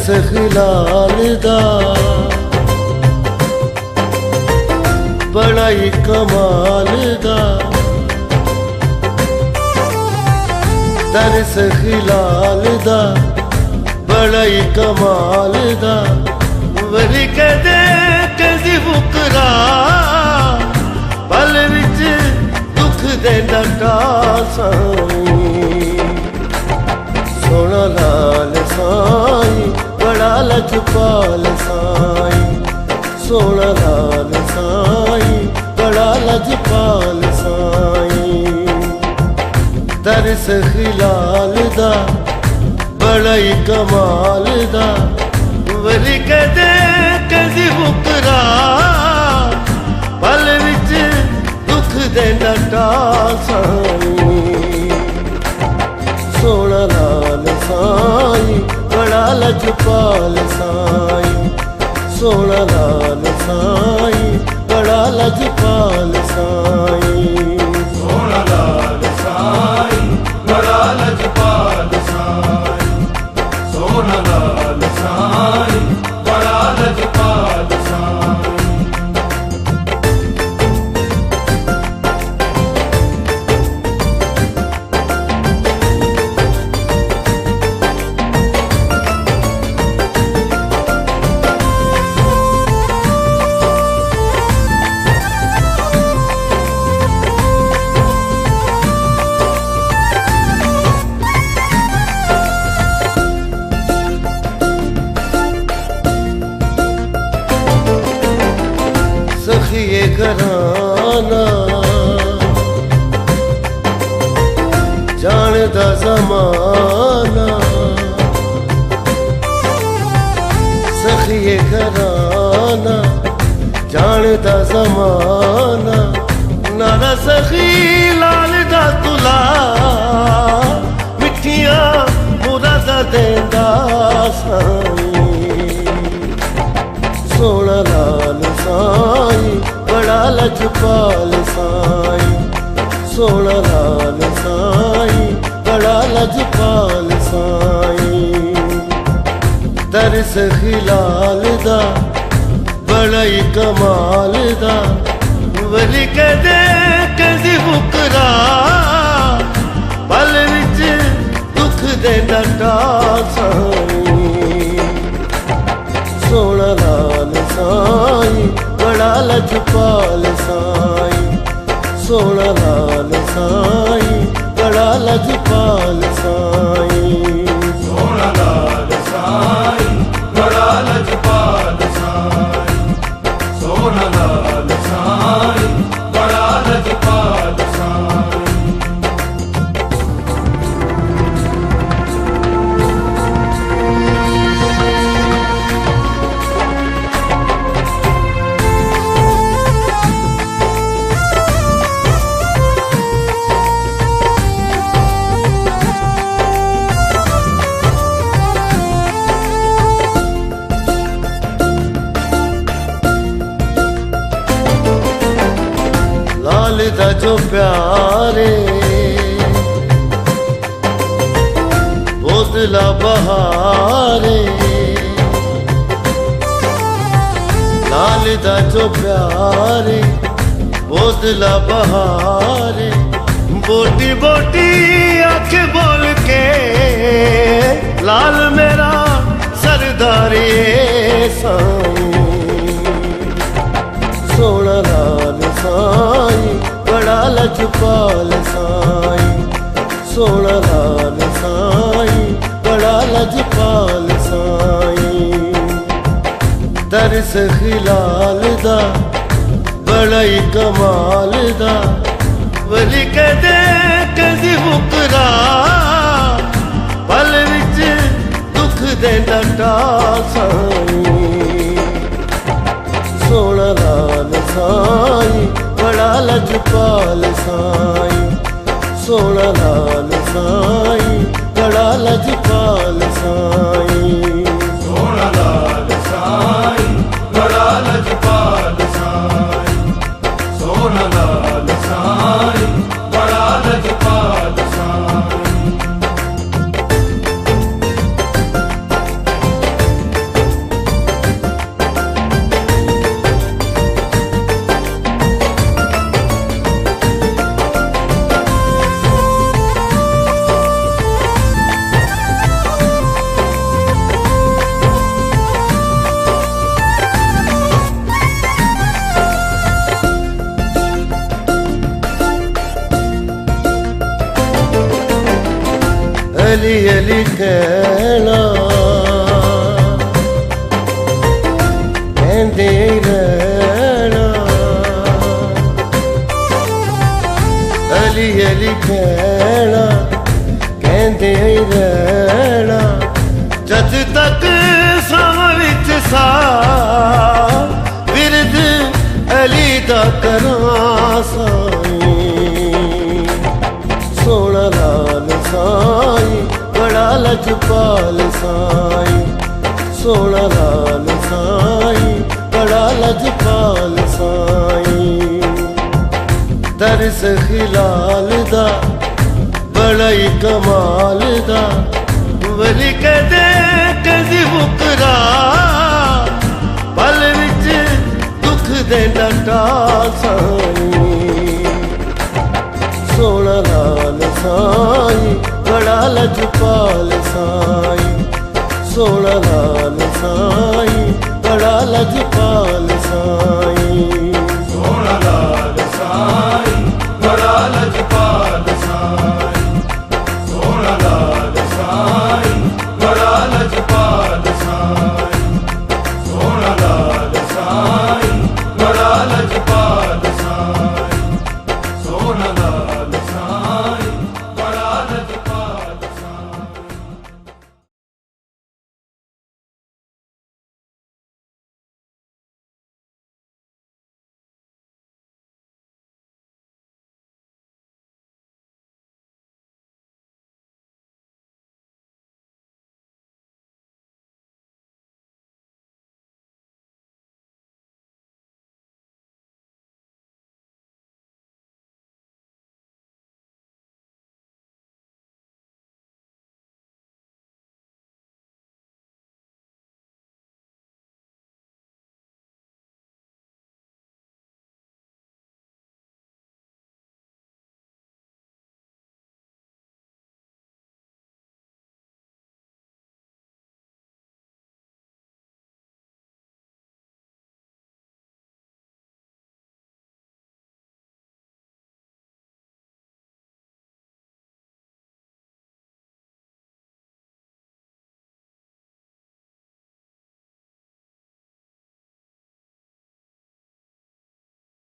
दरस खिलाल दा बड़ा ही कमाल दा दरस खिलाल दा बड़ा ही कमाल दा वरी कदे कदी फुकरा पल विच दुख दे डटा साईं सोना लाल साईं बड़ा लजपाल साईं सोना लाल साईं बड़ा लजपाल साईं दरस खिलाल दा बड़ा ही कमाल दा वरी कदे कदी फुकरा पल विच दुख दे डटा साईं सोना लाल साईं बड़ा लजपाल साईं सोना लाल साईं बड़ा लजपाल साईं सोना लाल साईं बड़ा लजपाल साईं सोना लाल साईं बड़ा लजपाल साईं सखिए घराना जानदा ज़माना सखिए घराना जानदा ज़माना नारा सखी लाल दा तुला मिठियां मुरादा देंदा साईं सोना लाल साईं बड़ा लजपाल साईं सोना लाल साईं बड़ा लजपाल साईं दरस खिलाल दा बड़ा ही कमाल दा वरी कदे कदी फुकरा पल विच दुख दे डटा साईं सोना लाल साईं बड़ा लजपाल साईं सोना लाल साईं बड़ा लजपाल साईं सोना लाल साईं बड़ा लजपाल साईं सोना लाल साईं बड़ा लजपाल साईं लाल दा जो प्यारे बोतला बहारे लाल दा जो प्यारे बोतला बहारे बोटी बोटी आंख बोल के लाल मेरा सरदारी साईं सोना लाल साईं बड़ा लजपाल साईं सोना लाल साईं बड़ा लजपाल साईं दरस खिलाल दा बड़ा ही कमाल दा वरी कदे कदी फुकरा पल विच दुख दे डटा साईं सोना लाल साईं बड़ा लजपाल साईं सोना लाल साईं बड़ा लजपाल साईं सोना लाल साईं बड़ा लजपाल साईं सोना लाल साईं बड़ा लजपाल साईं अली अली कहना कहंदे रहना अली अली कहना कहंदे रहना जद तक सम विच सा विरद अली दा करां साईं सोना लाल साईं बड़ा लजपाल साईं सोना लाल साईं बड़ा लजपाल साईं दरस खिलाल दा बड़ा ही कमाल दा वली कदे कदी मुकरा पल विच दुख देंदा टाल साईं सोना लाल साईं बड़ा लजपाल साईं सोना लाल साईं बड़ा लजपाल साईं